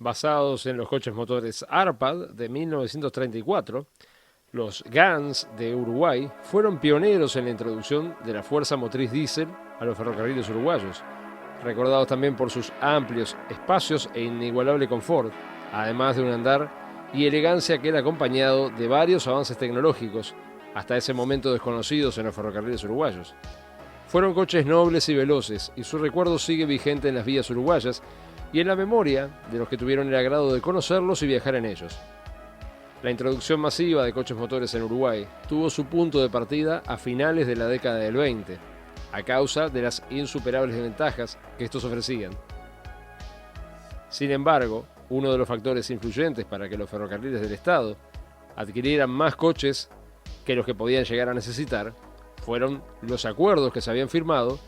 Basados en los coches motores Arpad de 1934, los Gans de Uruguay fueron pioneros en la introducción de la fuerza motriz diésel a los ferrocarriles uruguayos, recordados también por sus amplios espacios e inigualable confort, además de un andar y elegancia que era acompañado de varios avances tecnológicos, hasta ese momento desconocidos en los ferrocarriles uruguayos. Fueron coches nobles y veloces, y su recuerdo sigue vigente en las vías uruguayas y en la memoria de los que tuvieron el agrado de conocerlos y viajar en ellos. La introducción masiva de coches motores en Uruguay tuvo su punto de partida a finales de la década del 20, a causa de las insuperables ventajas que estos ofrecían. Sin embargo, uno de los factores influyentes para que los ferrocarriles del Estado adquirieran más coches que los que podían llegar a necesitar fueron los acuerdos que se habían firmado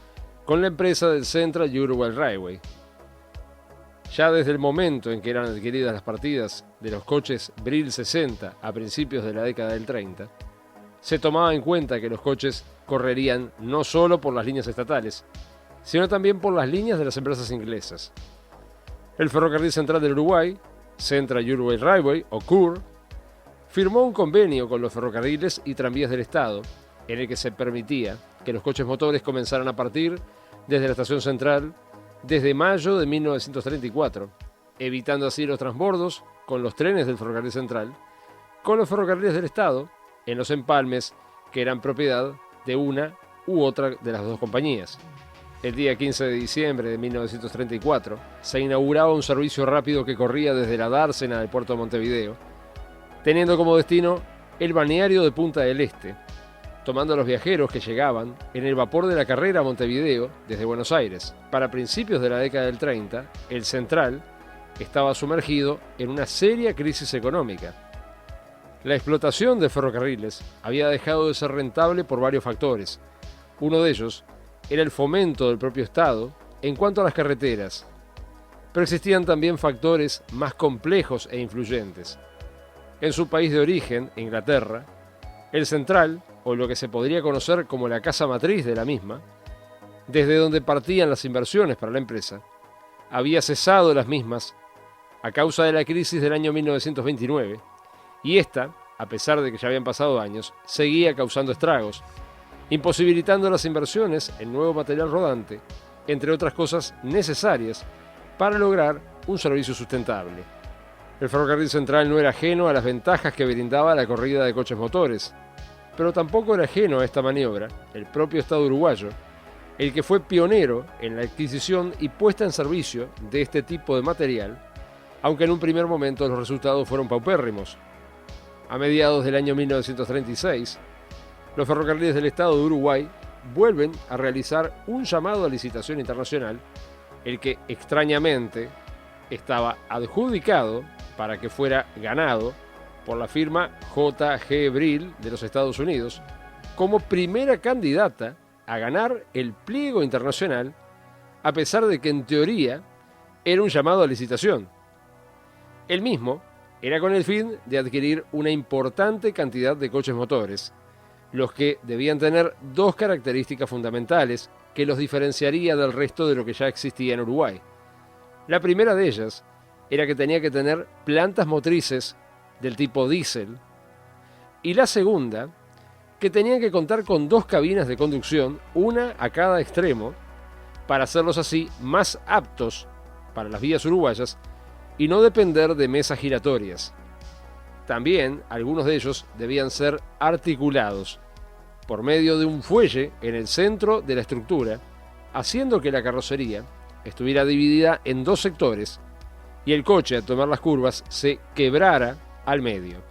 con la empresa del Central Uruguay Railway. Ya desde el momento en que eran adquiridas las partidas de los coches Brill 60 a principios de la década del 30, se tomaba en cuenta que los coches correrían no solo por las líneas estatales, sino también por las líneas de las empresas inglesas. El Ferrocarril Central del Uruguay, Central Uruguay Railway, o CUR, firmó un convenio con los ferrocarriles y tranvías del Estado, en el que se permitía que los coches motores comenzaran a partir desde la estación central desde mayo de 1934, evitando así los transbordos con los trenes del ferrocarril central, con los ferrocarriles del Estado, en los empalmes que eran propiedad de una u otra de las dos compañías. El día 15 de diciembre de 1934 se inauguraba un servicio rápido que corría desde la dársena del puerto de Montevideo, teniendo como destino el balneario de Punta del Este, tomando a los viajeros que llegaban en el vapor de la Carrera a Montevideo desde Buenos Aires. Para principios de la década del 30, el Central estaba sumergido en una seria crisis económica. La explotación de ferrocarriles había dejado de ser rentable por varios factores. Uno de ellos era el fomento del propio Estado en cuanto a las carreteras, pero existían también factores más complejos e influyentes. En su país de origen, Inglaterra, el Central, o lo que se podría conocer como la casa matriz de la misma, desde donde partían las inversiones para la empresa, había cesado las mismas a causa de la crisis del año 1929, y esta, a pesar de que ya habían pasado años, seguía causando estragos, imposibilitando las inversiones en nuevo material rodante, entre otras cosas necesarias para lograr un servicio sustentable. El ferrocarril central no era ajeno a las ventajas que brindaba la corrida de coches motores, pero tampoco era ajeno a esta maniobra el propio Estado uruguayo, el que fue pionero en la adquisición y puesta en servicio de este tipo de material, aunque en un primer momento los resultados fueron paupérrimos. A mediados del año 1936, los ferrocarriles del Estado de Uruguay vuelven a realizar un llamado a licitación internacional, el que extrañamente estaba adjudicado para que fuera ganado por la firma J.G. Brill de los Estados Unidos, como primera candidata a ganar el pliego internacional, a pesar de que en teoría era un llamado a licitación. El mismo era con el fin de adquirir una importante cantidad de coches motores, los que debían tener dos características fundamentales que los diferenciaría del resto de lo que ya existía en Uruguay. La primera de ellas era que tenía que tener plantas motrices del tipo diésel, y la segunda, que tenían que contar con dos cabinas de conducción, una a cada extremo, para hacerlos así más aptos para las vías uruguayas y no depender de mesas giratorias. También algunos de ellos debían ser articulados por medio de un fuelle en el centro de la estructura, haciendo que la carrocería estuviera dividida en dos sectores y el coche, al tomar las curvas, se quebrara al medio.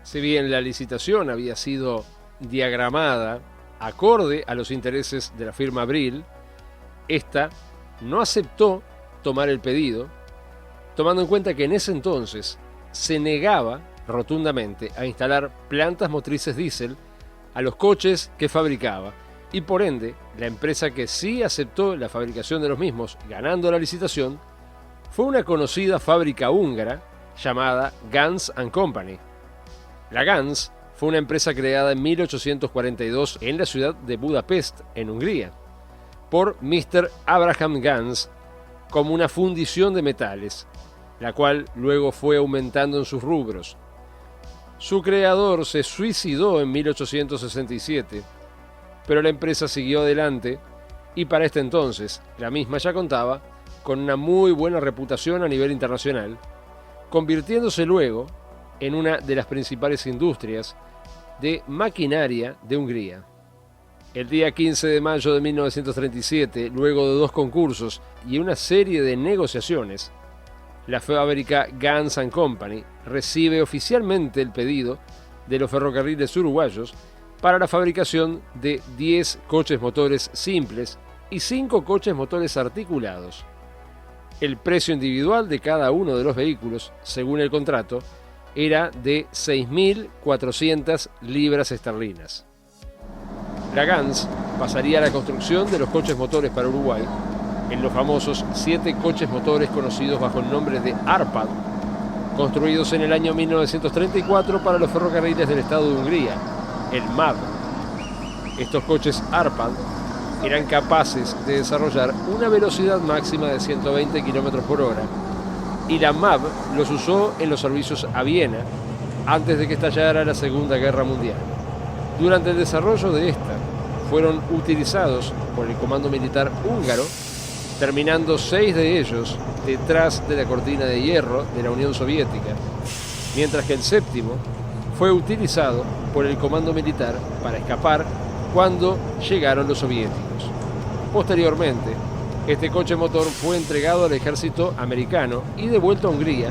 Si bien la licitación había sido diagramada acorde a los intereses de la firma Brill, esta no aceptó tomar el pedido, tomando en cuenta que en ese entonces se negaba rotundamente a instalar plantas motrices diésel a los coches que fabricaba, y por ende la empresa que sí aceptó la fabricación de los mismos, ganando la licitación, fue una conocida fábrica húngara llamada Ganz & Company. La Ganz fue una empresa creada en 1842 en la ciudad de Budapest, en Hungría, por Mr. Abraham Ganz como una fundición de metales, la cual luego fue aumentando en sus rubros. Su creador se suicidó en 1867, pero la empresa siguió adelante y para este entonces la misma ya contaba con una muy buena reputación a nivel internacional, convirtiéndose luego en una de las principales industrias de maquinaria de Hungría. El día 15 de mayo de 1937, luego de 2 concursos y una serie de negociaciones, la fábrica Ganz & Company recibe oficialmente el pedido de los ferrocarriles uruguayos para la fabricación de 10 coches motores simples y 5 coches motores articulados. El precio individual de cada uno de los vehículos, según el contrato, era de 6.400 libras esterlinas. La Ganz pasaría a la construcción de los coches motores para Uruguay en los famosos 7 coches motores conocidos bajo el nombre de Arpad, construidos en el año 1934 para los ferrocarriles del Estado de Hungría, el MÁV. Estos coches Arpad eran capaces de desarrollar una velocidad máxima de 120 km por hora, y la MÁV los usó en los servicios a Viena antes de que estallara la Segunda Guerra Mundial. Durante el desarrollo de esta, fueron utilizados por el Comando Militar húngaro, terminando 6 de ellos detrás de la cortina de hierro de la Unión Soviética, mientras que el 7º fue utilizado por el Comando Militar para escapar cuando llegaron los soviéticos. Posteriormente, este coche motor fue entregado al ejército americano y devuelto a Hungría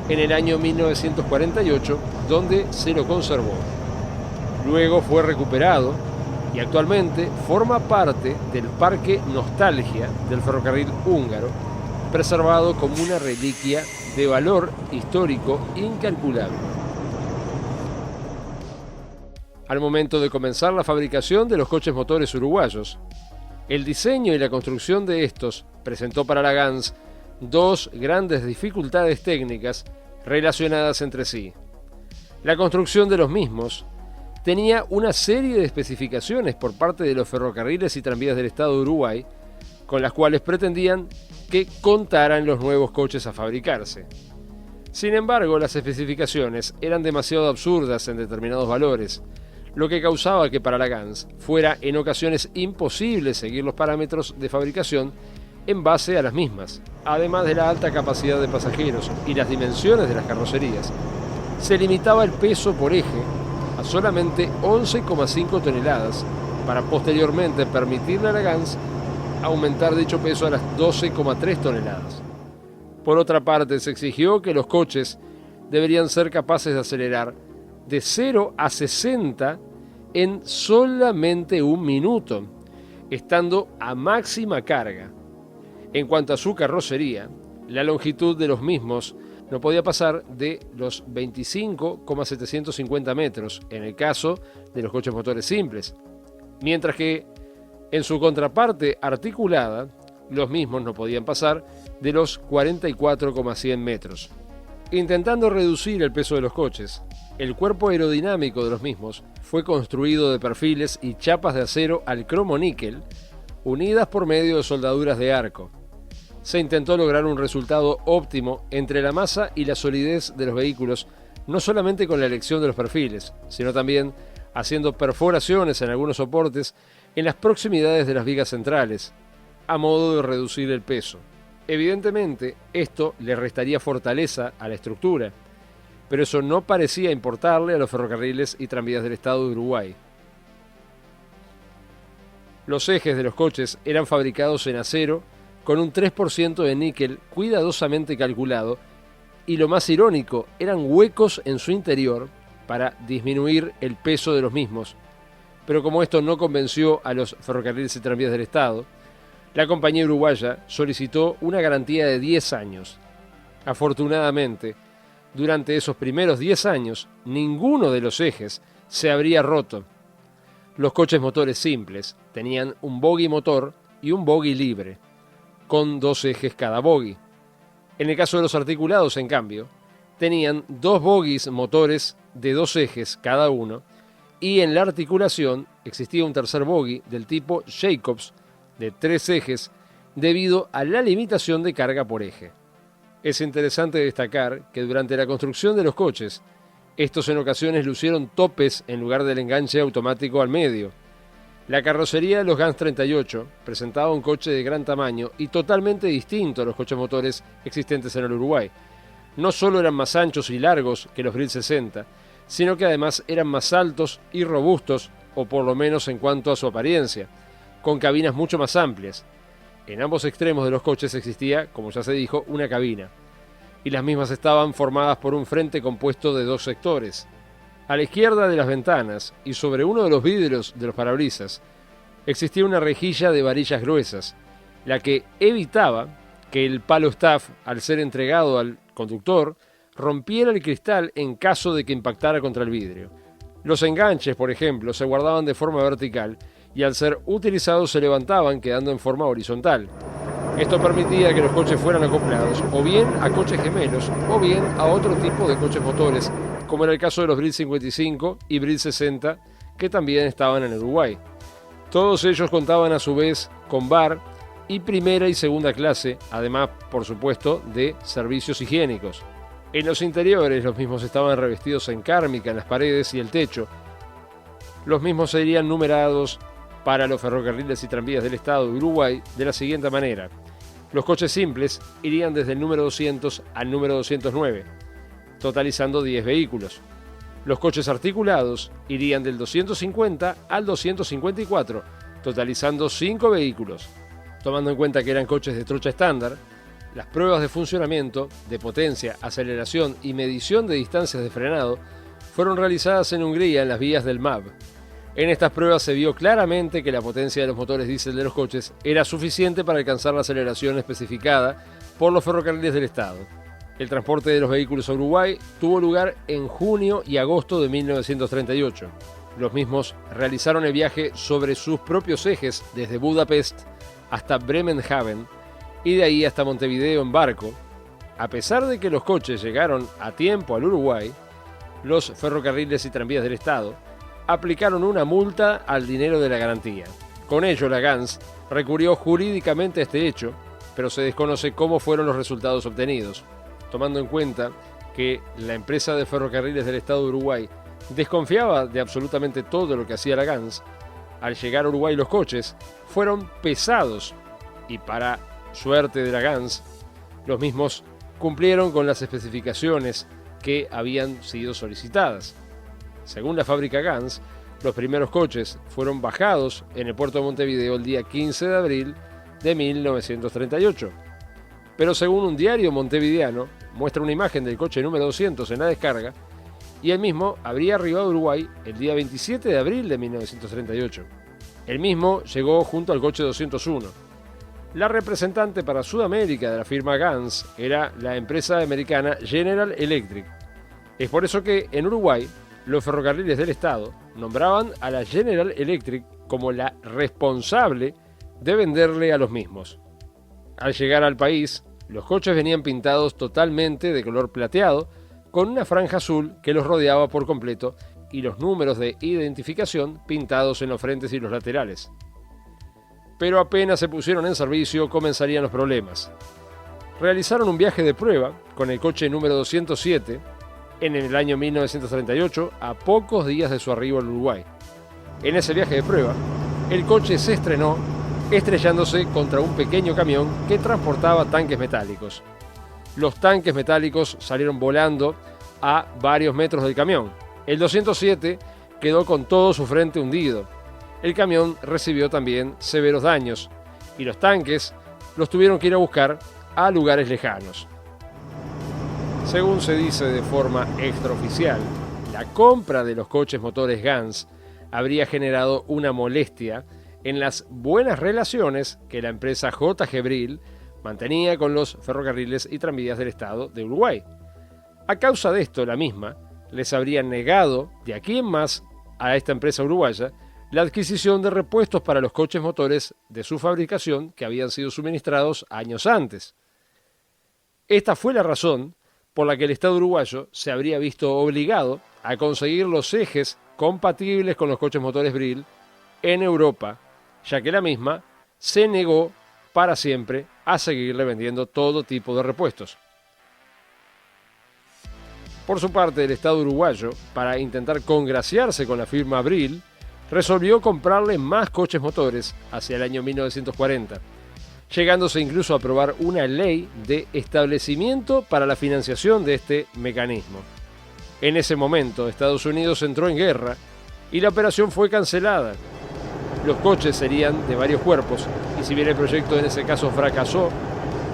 en el año 1948, donde se lo conservó. Luego fue recuperado y actualmente forma parte del Parque Nostalgia del ferrocarril húngaro, preservado como una reliquia de valor histórico incalculable. Al momento de comenzar la fabricación de los coches motores uruguayos, el diseño y la construcción de estos presentó para la Ganz 2 grandes dificultades técnicas relacionadas entre sí. La construcción de los mismos tenía una serie de especificaciones por parte de los ferrocarriles y tranvías del Estado de Uruguay, con las cuales pretendían que contaran los nuevos coches a fabricarse. Sin embargo, las especificaciones eran demasiado absurdas en determinados valores, lo que causaba que para la Ganz fuera en ocasiones imposible seguir los parámetros de fabricación en base a las mismas. Además de la alta capacidad de pasajeros y las dimensiones de las carrocerías, se limitaba el peso por eje a solamente 11,5 toneladas para posteriormente permitirle a la Ganz aumentar dicho peso a las 12,3 toneladas. Por otra parte, se exigió que los coches deberían ser capaces de acelerar de 0 a 60 en solamente 1 minuto, estando a máxima carga. En cuanto a su carrocería, la longitud de los mismos no podía pasar de los 25,750 metros en el caso de los coches motores simples, mientras que en su contraparte articulada, los mismos no podían pasar de los 44,100 metros. Intentando reducir el peso de los coches, el cuerpo aerodinámico de los mismos fue construido de perfiles y chapas de acero al cromo-níquel, unidas por medio de soldaduras de arco. Se intentó lograr un resultado óptimo entre la masa y la solidez de los vehículos, no solamente con la elección de los perfiles, sino también haciendo perforaciones en algunos soportes en las proximidades de las vigas centrales, a modo de reducir el peso. Evidentemente, esto le restaría fortaleza a la estructura, pero eso no parecía importarle a los ferrocarriles y tranvías del Estado de Uruguay. Los ejes de los coches eran fabricados en acero con un 3% de níquel cuidadosamente calculado, y lo más irónico, eran huecos en su interior para disminuir el peso de los mismos. Pero como esto no convenció a los ferrocarriles y tranvías del Estado, la compañía uruguaya solicitó una garantía de 10 años. Afortunadamente, durante esos primeros 10 años, ninguno de los ejes se habría roto. Los coches motores simples tenían un bogie motor y un bogie libre, con 2 ejes cada bogie. En el caso de los articulados, en cambio, tenían 2 bogies motores de 2 ejes cada uno, y en la articulación existía un tercer bogie del tipo Jacobs de 3 ejes debido a la limitación de carga por eje. Es interesante destacar que durante la construcción de los coches, estos en ocasiones lucieron topes en lugar del enganche automático al medio. La carrocería de los Gans 38 presentaba un coche de gran tamaño y totalmente distinto a los coches motores existentes en el Uruguay. No solo eran más anchos y largos que los Brill 60, sino que además eran más altos y robustos, o por lo menos en cuanto a su apariencia, con cabinas mucho más amplias. En ambos extremos de los coches existía, como ya se dijo, una cabina, y las mismas estaban formadas por un frente compuesto de dos sectores. A la izquierda de las ventanas y sobre uno de los vidrios de los parabrisas existía una rejilla de varillas gruesas, la que evitaba que el palo staff, al ser entregado al conductor, rompiera el cristal en caso de que impactara contra el vidrio. Los enganches, por ejemplo, se guardaban de forma vertical y al ser utilizados se levantaban quedando en forma horizontal. Esto permitía que los coches fueran acoplados o bien a coches gemelos o bien a otro tipo de coches motores, como era el caso de los Brill 55 y Brill 60, que también estaban en Uruguay. Todos ellos contaban a su vez con bar y primera y segunda clase, además, por supuesto, de servicios higiénicos. En los interiores los mismos estaban revestidos en cármica en las paredes y el techo. Los mismos serían numerados para los ferrocarriles y tranvías del Estado de Uruguay de la siguiente manera. Los coches simples irían desde el número 200 al número 209, totalizando 10 vehículos. Los coches articulados irían del 250 al 254, totalizando 5 vehículos. Tomando en cuenta que eran coches de trocha estándar, las pruebas de funcionamiento, de potencia, aceleración y medición de distancias de frenado fueron realizadas en Hungría en las vías del MAV. En estas pruebas se vio claramente que la potencia de los motores diésel de los coches era suficiente para alcanzar la aceleración especificada por los ferrocarriles del Estado. El transporte de los vehículos a Uruguay tuvo lugar en junio y agosto de 1938. Los mismos realizaron el viaje sobre sus propios ejes desde Budapest hasta Bremenhaven y de ahí hasta Montevideo en barco. A pesar de que los coches llegaron a tiempo al Uruguay, los ferrocarriles y tranvías del Estado aplicaron una multa al dinero de la garantía. Con ello, la GANS recurrió jurídicamente a este hecho, pero se desconoce cómo fueron los resultados obtenidos, tomando en cuenta que la empresa de ferrocarriles del Estado de Uruguay desconfiaba de absolutamente todo lo que hacía la GANS. Al llegar a Uruguay los coches fueron pesados y, para suerte de la GANS, los mismos cumplieron con las especificaciones que habían sido solicitadas. Según la fábrica GANS, los primeros coches fueron bajados en el puerto de Montevideo el día 15 de abril de 1938. Pero según un diario montevideano, muestra una imagen del coche número 200 en la descarga y el mismo habría arribado a Uruguay el día 27 de abril de 1938. El mismo llegó junto al coche 201. La representante para Sudamérica de la firma GANS era la empresa americana General Electric. Es por eso que en Uruguay los ferrocarriles del Estado nombraban a la General Electric como la responsable de venderle a los mismos. Al llegar al país, los coches venían pintados totalmente de color plateado, con una franja azul que los rodeaba por completo y los números de identificación pintados en los frentes y los laterales. Pero apenas se pusieron en servicio, comenzarían los problemas. Realizaron un viaje de prueba con el coche número 207 en el año 1938, a pocos días de su arribo al Uruguay. En ese viaje de prueba, el coche se estrenó estrellándose contra un pequeño camión que transportaba tanques metálicos. Los tanques metálicos salieron volando a varios metros del camión. El 207 quedó con todo su frente hundido. El camión recibió también severos daños y los tanques los tuvieron que ir a buscar a lugares lejanos. Según se dice de forma extraoficial, la compra de los coches motores GANS habría generado una molestia en las buenas relaciones que la empresa J.G. Brill mantenía con los ferrocarriles y tranvías del Estado de Uruguay. A causa de esto, la misma les habría negado, de aquí en más, a esta empresa uruguaya, la adquisición de repuestos para los coches motores de su fabricación que habían sido suministrados años antes. Esta fue la razón por la que el Estado uruguayo se habría visto obligado a conseguir los ejes compatibles con los coches motores Brill en Europa, ya que la misma se negó para siempre a seguirle vendiendo todo tipo de repuestos. Por su parte, el Estado uruguayo, para intentar congraciarse con la firma Brill, resolvió comprarle más coches motores hacia el año 1940, llegándose incluso a aprobar una ley de establecimiento para la financiación de este mecanismo. En ese momento, Estados Unidos entró en guerra y la operación fue cancelada. Los coches serían de varios cuerpos, y si bien el proyecto en ese caso fracasó,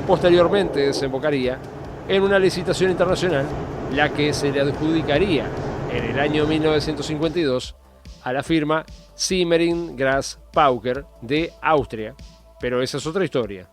posteriormente desembocaría en una licitación internacional, la que se le adjudicaría en el año 1952 a la firma Simmering Gras Pauker de Austria, pero esa es otra historia.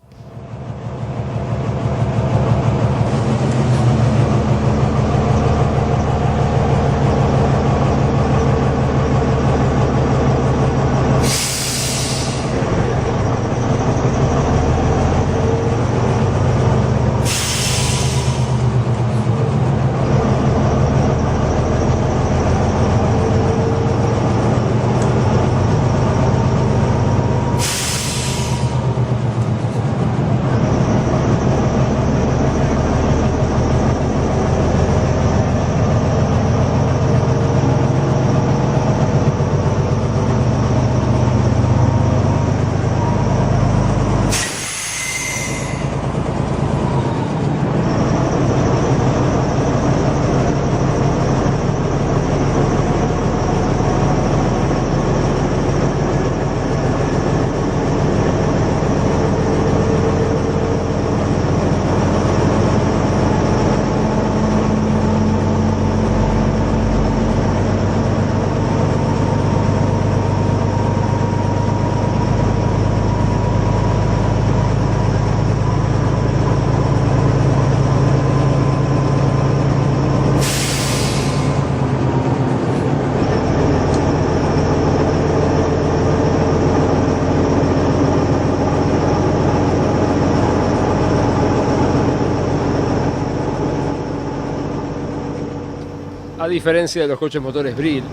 A diferencia de los coches motores Brill,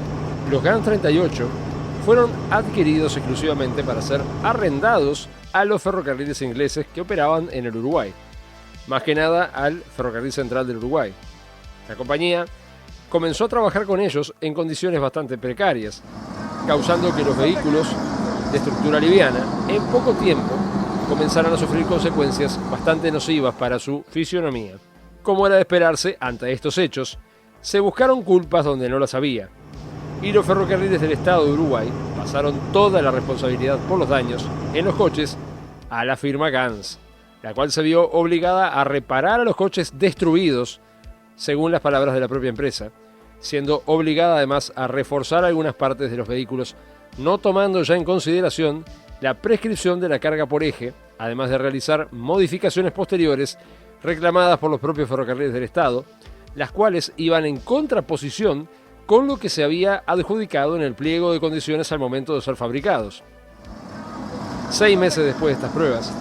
los Gans 38 fueron adquiridos exclusivamente para ser arrendados a los ferrocarriles ingleses que operaban en el Uruguay, más que nada al Ferrocarril Central del Uruguay. La compañía comenzó a trabajar con ellos en condiciones bastante precarias, causando que los vehículos de estructura liviana en poco tiempo comenzaran a sufrir consecuencias bastante nocivas para su fisionomía. Como era de esperarse ante estos hechos, se buscaron culpas donde no las había, y los ferrocarriles del Estado de Uruguay pasaron toda la responsabilidad por los daños en los coches a la firma Gans, la cual se vio obligada a reparar a los coches destruidos, según las palabras de la propia empresa, siendo obligada además a reforzar algunas partes de los vehículos, no tomando ya en consideración la prescripción de la carga por eje, además de realizar modificaciones posteriores reclamadas por los propios ferrocarriles del Estado, las cuales iban en contraposición con lo que se había adjudicado en el pliego de condiciones al momento de ser fabricados. 6 meses después de estas pruebas,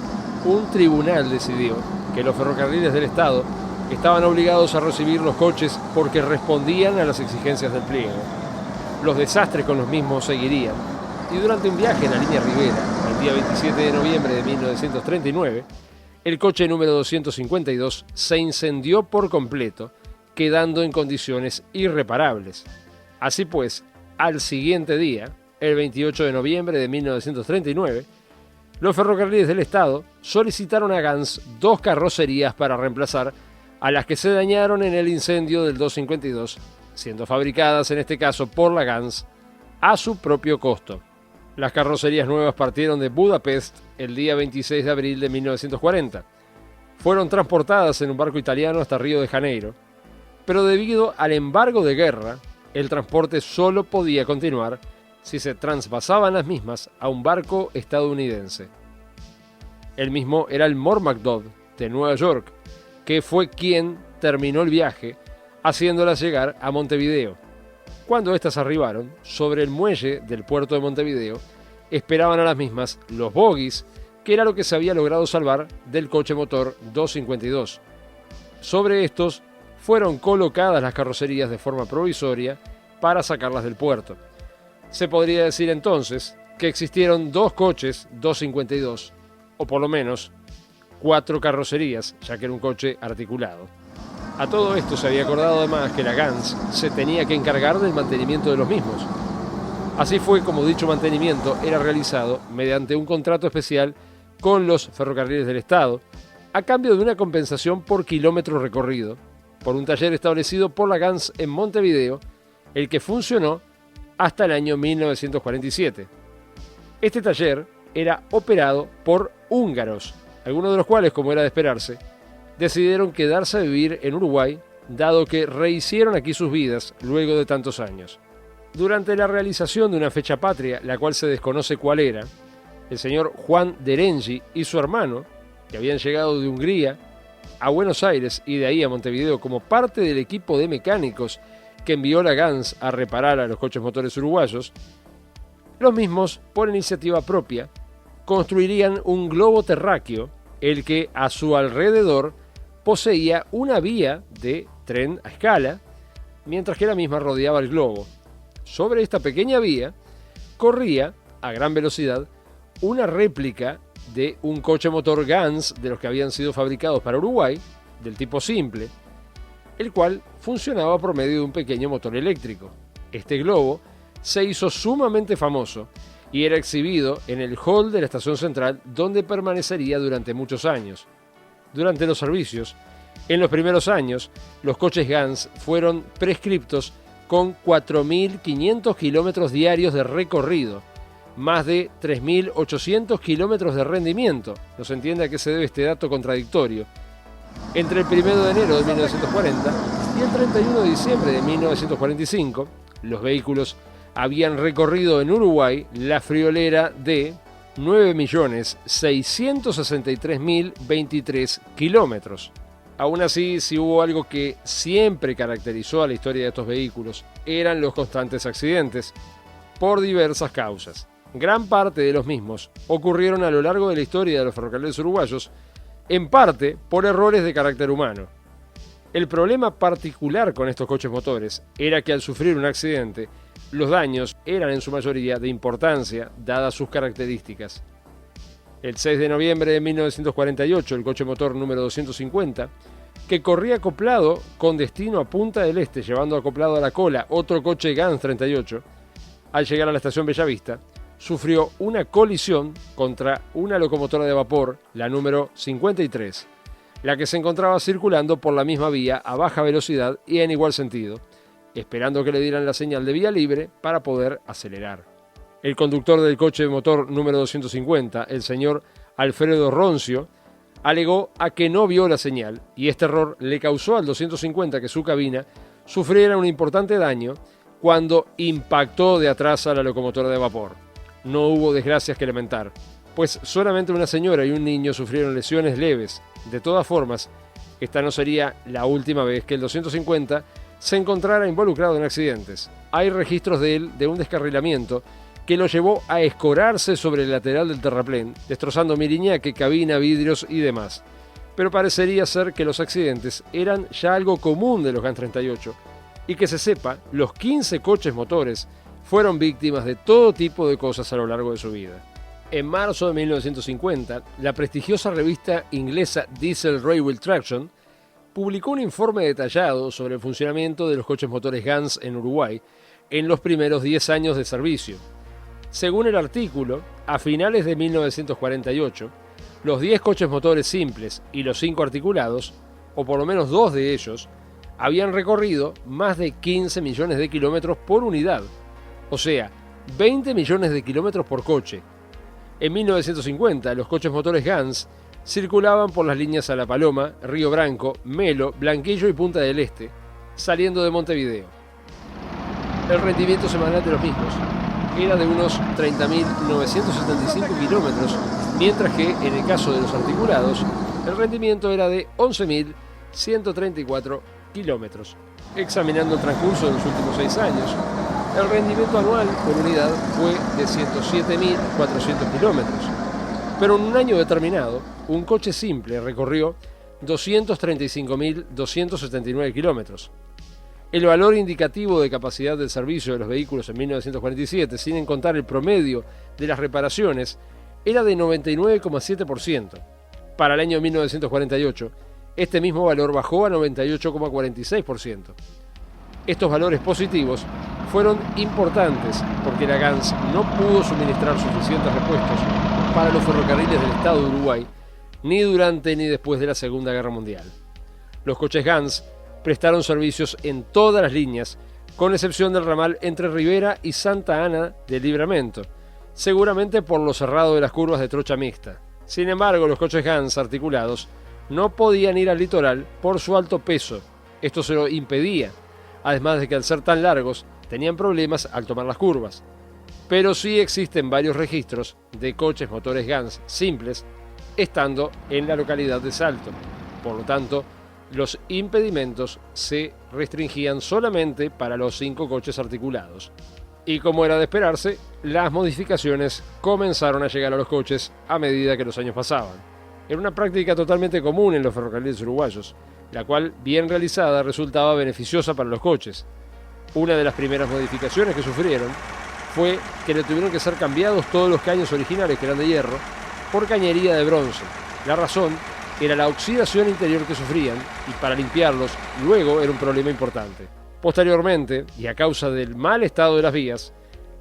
un tribunal decidió que los ferrocarriles del Estado estaban obligados a recibir los coches porque respondían a las exigencias del pliego. Los desastres con los mismos seguirían, y durante un viaje en la línea Rivera, el día 27 de noviembre de 1939, el coche número 252 se incendió por completo, quedando en condiciones irreparables. Así pues, al siguiente día, el 28 de noviembre de 1939, los ferrocarriles del Estado solicitaron a Gans 2 carrocerías para reemplazar a las que se dañaron en el incendio del 252, siendo fabricadas en este caso por la Gans a su propio costo. Las carrocerías nuevas partieron de Budapest el día 26 de abril de 1940. Fueron transportadas en un barco italiano hasta Río de Janeiro, pero debido al embargo de guerra, el transporte solo podía continuar si se trasvasaban las mismas a un barco estadounidense. El mismo era el Mormac Dodd de Nueva York, que fue quien terminó el viaje haciéndolas llegar a Montevideo. Cuando éstas arribaron, sobre el muelle del puerto de Montevideo, esperaban a las mismas los bogies, que era lo que se había logrado salvar del coche motor 252. Sobre estos fueron colocadas las carrocerías de forma provisoria para sacarlas del puerto. Se podría decir entonces que existieron 2 coches 252, o por lo menos 4 carrocerías, ya que era un coche articulado. A todo esto se había acordado además que la Gans se tenía que encargar del mantenimiento de los mismos. Así fue como dicho mantenimiento era realizado mediante un contrato especial con los ferrocarriles del Estado, a cambio de una compensación por kilómetro recorrido, por un taller establecido por la Gans en Montevideo, el que funcionó hasta el año 1947. Este taller era operado por húngaros, algunos de los cuales, como era de esperarse, decidieron quedarse a vivir en Uruguay, dado que rehicieron aquí sus vidas luego de tantos años. Durante la realización de una fecha patria, la cual se desconoce cuál era, el señor Juan Derengi y su hermano, que habían llegado de Hungría a Buenos Aires y de ahí a Montevideo como parte del equipo de mecánicos que envió la Gans a reparar a los coches motores uruguayos, los mismos, por iniciativa propia, construirían un globo terráqueo, el que a su alrededor poseía una vía de tren a escala, mientras que la misma rodeaba el globo. Sobre esta pequeña vía corría, a gran velocidad, una réplica de un coche motor Gans de los que habían sido fabricados para Uruguay, del tipo simple, el cual funcionaba por medio de un pequeño motor eléctrico. Este globo se hizo sumamente famoso y era exhibido en el hall de la estación central, donde permanecería durante muchos años. Durante los servicios, en los primeros años, los coches Gans fueron prescriptos con 4.500 kilómetros diarios de recorrido, más de 3.800 kilómetros de rendimiento. No se entiende a qué se debe este dato contradictorio. Entre el 1 de enero de 1940 y el 31 de diciembre de 1945, los vehículos habían recorrido en Uruguay la friolera de 9.663.023 kilómetros. Aún así, si hubo algo que siempre caracterizó a la historia de estos vehículos, eran los constantes accidentes, por diversas causas. Gran parte de los mismos ocurrieron a lo largo de la historia de los ferrocarriles uruguayos, en parte por errores de carácter humano. El problema particular con estos coches motores era que al sufrir un accidente, los daños eran en su mayoría de importancia, dadas sus características. El 6 de noviembre de 1948, el coche motor número 250, que corría acoplado con destino a Punta del Este, llevando acoplado a la cola otro coche Gans 38, al llegar a la estación Bellavista, sufrió una colisión contra una locomotora de vapor, la número 53, la que se encontraba circulando por la misma vía a baja velocidad y en igual sentido, esperando que le dieran la señal de vía libre para poder acelerar. El conductor del coche motor número 250, el señor Alfredo Roncio, alegó a que no vio la señal y este error le causó al 250 que su cabina sufriera un importante daño cuando impactó de atrás a la locomotora de vapor. No hubo desgracias que lamentar, pues solamente una señora y un niño sufrieron lesiones leves. De todas formas, esta no sería la última vez que el 250 se encontrara involucrado en accidentes. Hay registros de él de un descarrilamiento que lo llevó a escorarse sobre el lateral del terraplén, destrozando miriñaque, cabina, vidrios y demás. Pero parecería ser que los accidentes eran ya algo común de los Gans 38, y que se sepa, los 15 coches motores fueron víctimas de todo tipo de cosas a lo largo de su vida. En marzo de 1950, la prestigiosa revista inglesa Diesel Railway Traction publicó un informe detallado sobre el funcionamiento de los coches motores Gans en Uruguay en los primeros 10 años de servicio. Según el artículo, a finales de 1948, los 10 coches motores simples y los 5 articulados, o por lo menos 2 de ellos, habían recorrido más de 15 millones de kilómetros por unidad, o sea, 20 millones de kilómetros por coche. En 1950, los coches motores Gans circulaban por las líneas a La Paloma, Río Branco, Melo, Blanquillo y Punta del Este, saliendo de Montevideo. El rendimiento semanal de los mismos era de unos 30.975 kilómetros, mientras que en el caso de los articulados, el rendimiento era de 11.134 kilómetros. Examinando el transcurso de los últimos 6 años, el rendimiento anual por unidad fue de 107.400 kilómetros. Pero en un año determinado, un coche simple recorrió 235.279 kilómetros. El valor indicativo de capacidad de servicio de los vehículos en 1947, sin contar el promedio de las reparaciones, era de 99,7%. Para el año 1948, este mismo valor bajó a 98,46%. Estos valores positivos fueron importantes porque la GANS no pudo suministrar suficientes repuestos para los ferrocarriles del Estado de Uruguay ni durante ni después de la Segunda Guerra Mundial. Los coches GANS prestaron servicios en todas las líneas, con excepción del ramal entre Rivera y Santa Ana del Libramento, seguramente por lo cerrado de las curvas de trocha mixta. Sin embargo, los coches GANS articulados no podían ir al litoral por su alto peso. Esto se lo impedía, además de que al ser tan largos tenían problemas al tomar las curvas. Pero sí existen varios registros de coches motores GANS simples estando en la localidad de Salto. Por lo tanto, los impedimentos se restringían solamente para los 5 coches articulados. Y como era de esperarse, las modificaciones comenzaron a llegar a los coches a medida que los años pasaban. Era una práctica totalmente común en los ferrocarriles uruguayos, la cual, bien realizada, resultaba beneficiosa para los coches. Una de las primeras modificaciones que sufrieron fue que le tuvieron que ser cambiados todos los caños originales, que eran de hierro, por cañería de bronce. La razón era la oxidación interior que sufrían, y para limpiarlos luego era un problema importante. Posteriormente, y a causa del mal estado de las vías,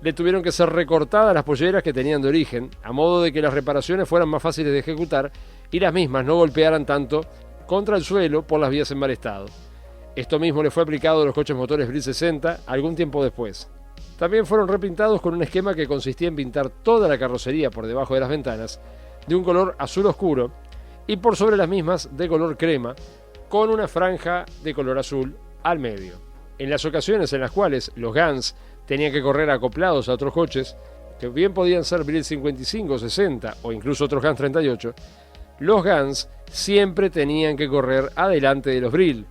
le tuvieron que ser recortadas las polleras que tenían de origen, a modo de que las reparaciones fueran más fáciles de ejecutar y las mismas no golpearan tanto contra el suelo por las vías en mal estado. Esto mismo le fue aplicado a los coches motores Brill 60 algún tiempo después. También fueron repintados con un esquema que consistía en pintar toda la carrocería por debajo de las ventanas de un color azul oscuro y por sobre las mismas de color crema, con una franja de color azul al medio. En las ocasiones en las cuales los GANS tenían que correr acoplados a otros coches, que bien podían ser Brill 55, 60 o incluso otros GANS 38, los GANS siempre tenían que correr adelante de los Brill.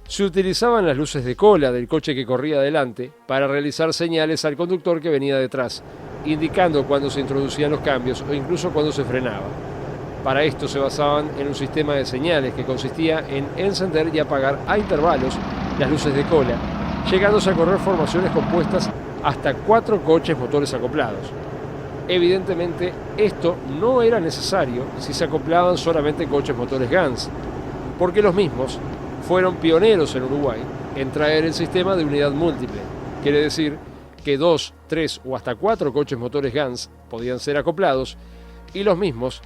Se utilizaban las luces de cola del coche que corría adelante para realizar señales al conductor que venía detrás, indicando cuando se introducían los cambios o incluso cuando se frenaba. Para esto se basaban en un sistema de señales que consistía en encender y apagar a intervalos las luces de cola, llegándose a correr formaciones compuestas hasta 4 coches motores acoplados. Evidentemente, esto no era necesario si se acoplaban solamente coches motores GANS, porque los mismos fueron pioneros en Uruguay en traer el sistema de unidad múltiple. Quiere decir que 2, 3 o hasta 4 coches motores GANS podían ser acoplados y los mismos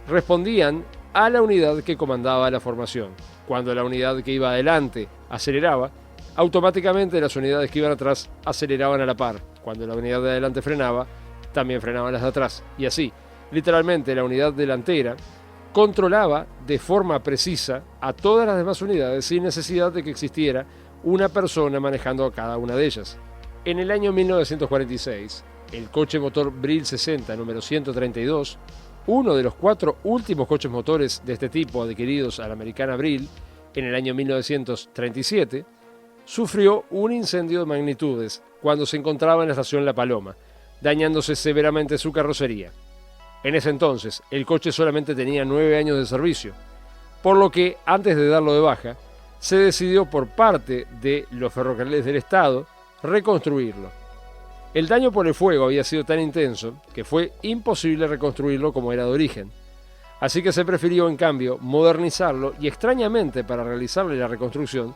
respondían a la unidad que comandaba la formación. Cuando la unidad que iba adelante aceleraba, automáticamente las unidades que iban atrás aceleraban a la par. Cuando la unidad de adelante frenaba, también frenaban las de atrás. Y así, literalmente, la unidad delantera controlaba de forma precisa a todas las demás unidades sin necesidad de que existiera una persona manejando a cada una de ellas. En el año 1946, el coche motor Brill 60 número 132, uno de los 4 últimos coches motores de este tipo adquiridos a la americana Brill en el año 1937, sufrió un incendio de magnitudes cuando se encontraba en la estación La Paloma, dañándose severamente su carrocería. En ese entonces, el coche solamente tenía 9 años de servicio, por lo que, antes de darlo de baja, se decidió por parte de los ferrocarriles del Estado reconstruirlo. El daño por el fuego había sido tan intenso que fue imposible reconstruirlo como era de origen. Así que se prefirió, en cambio, modernizarlo y, extrañamente, para realizarle la reconstrucción,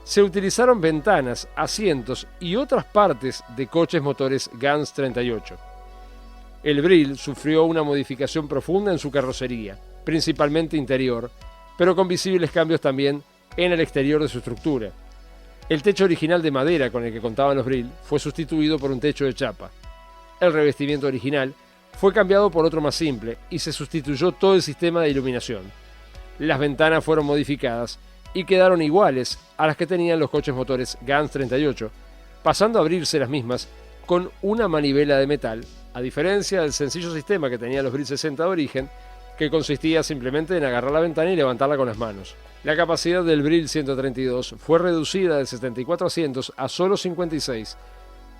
se utilizaron ventanas, asientos y otras partes de coches motores GANS 38. El Brill sufrió una modificación profunda en su carrocería, principalmente interior, pero con visibles cambios también en el exterior de su estructura. El techo original de madera con el que contaban los Brill fue sustituido por un techo de chapa. El revestimiento original fue cambiado por otro más simple y se sustituyó todo el sistema de iluminación. Las ventanas fueron modificadas y quedaron iguales a las que tenían los coches motores GANS 38, pasando a abrirse las mismas con una manivela de metal, a diferencia del sencillo sistema que tenían los Brill 60 de origen, que consistía simplemente en agarrar la ventana y levantarla con las manos. La capacidad del Brill 132 fue reducida de 74 asientos a solo 56,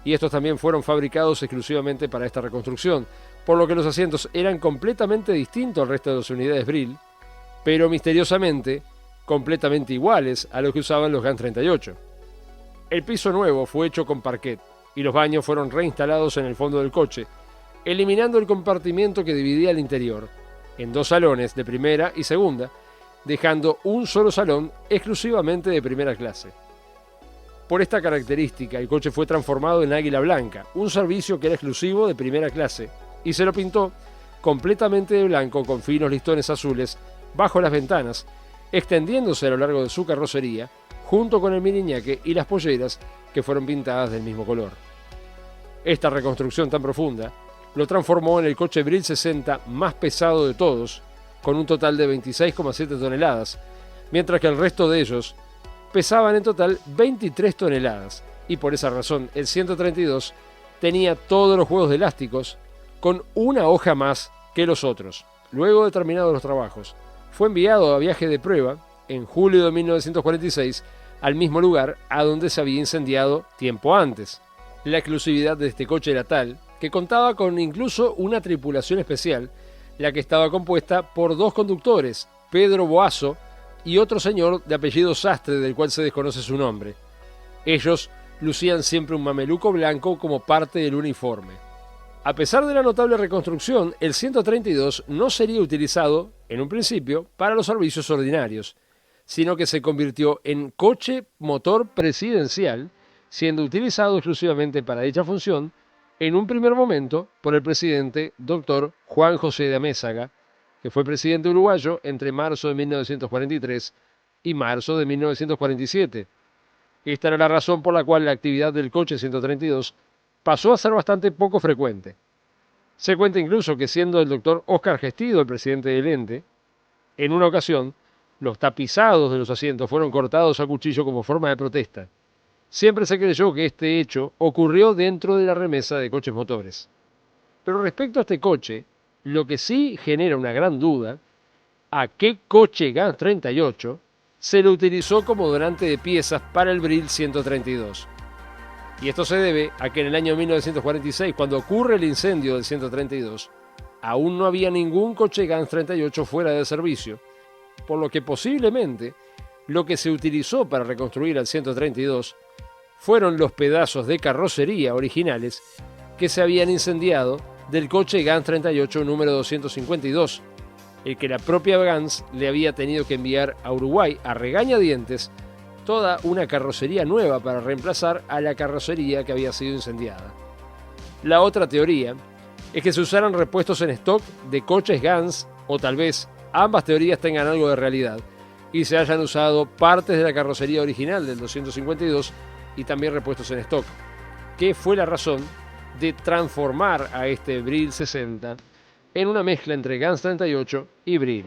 y estos también fueron fabricados exclusivamente para esta reconstrucción, por lo que los asientos eran completamente distintos al resto de las unidades Brill, pero misteriosamente completamente iguales a los que usaban los GANS 38. El piso nuevo fue hecho con parquet, y los baños fueron reinstalados en el fondo del coche, eliminando el compartimiento que dividía el interior, en 2 salones de primera y segunda, dejando un solo salón exclusivamente de primera clase. Por esta característica, el coche fue transformado en Águila Blanca, un servicio que era exclusivo de primera clase, y se lo pintó completamente de blanco con finos listones azules bajo las ventanas, extendiéndose a lo largo de su carrocería, junto con el miriñaque y las polleras que fueron pintadas del mismo color. Esta reconstrucción tan profunda lo transformó en el coche Brill 60 más pesado de todos, con un total de 26,7 toneladas, mientras que el resto de ellos pesaban en total 23 toneladas, y por esa razón el 132 tenía todos los juegos de elásticos con una hoja más que los otros. Luego de terminados los trabajos, fue enviado a viaje de prueba en julio de 1946 al mismo lugar a donde se había incendiado tiempo antes. La exclusividad de este coche era tal que contaba con incluso una tripulación especial, la que estaba compuesta por 2 conductores, Pedro Boazo y otro señor de apellido Sastre, del cual se desconoce su nombre. Ellos lucían siempre un mameluco blanco como parte del uniforme. A pesar de la notable reconstrucción, el 132 no sería utilizado, en un principio, para los servicios ordinarios, sino que se convirtió en coche motor presidencial, siendo utilizado exclusivamente para dicha función, en un primer momento, por el presidente Dr. Juan José de Amézaga, que fue presidente uruguayo entre marzo de 1943 y marzo de 1947. Esta era la razón por la cual la actividad del coche 132 pasó a ser bastante poco frecuente. Se cuenta incluso que, siendo el doctor Óscar Gestido el presidente del ente, en una ocasión los tapizados de los asientos fueron cortados a cuchillo como forma de protesta. Siempre se creyó que este hecho ocurrió dentro de la remesa de coches motores. Pero respecto a este coche, lo que sí genera una gran duda, ¿a qué coche Gans 38 se lo utilizó como donante de piezas para el Brill 132? Y esto se debe a que en el año 1946, cuando ocurre el incendio del 132, aún no había ningún coche Gans 38 fuera de servicio, por lo que posiblemente lo que se utilizó para reconstruir al 132 fueron los pedazos de carrocería originales que se habían incendiado del coche Gans 38 número 252, el que la propia Gans le había tenido que enviar a Uruguay a regañadientes toda una carrocería nueva para reemplazar a la carrocería que había sido incendiada. La otra teoría es que se usaran repuestos en stock de coches Gans, o tal vez ambas teorías tengan algo de realidad, y se hayan usado partes de la carrocería original del 252 y también repuestos en stock, que fue la razón de transformar a este Brill 60 en una mezcla entre Gans 38 y Brill.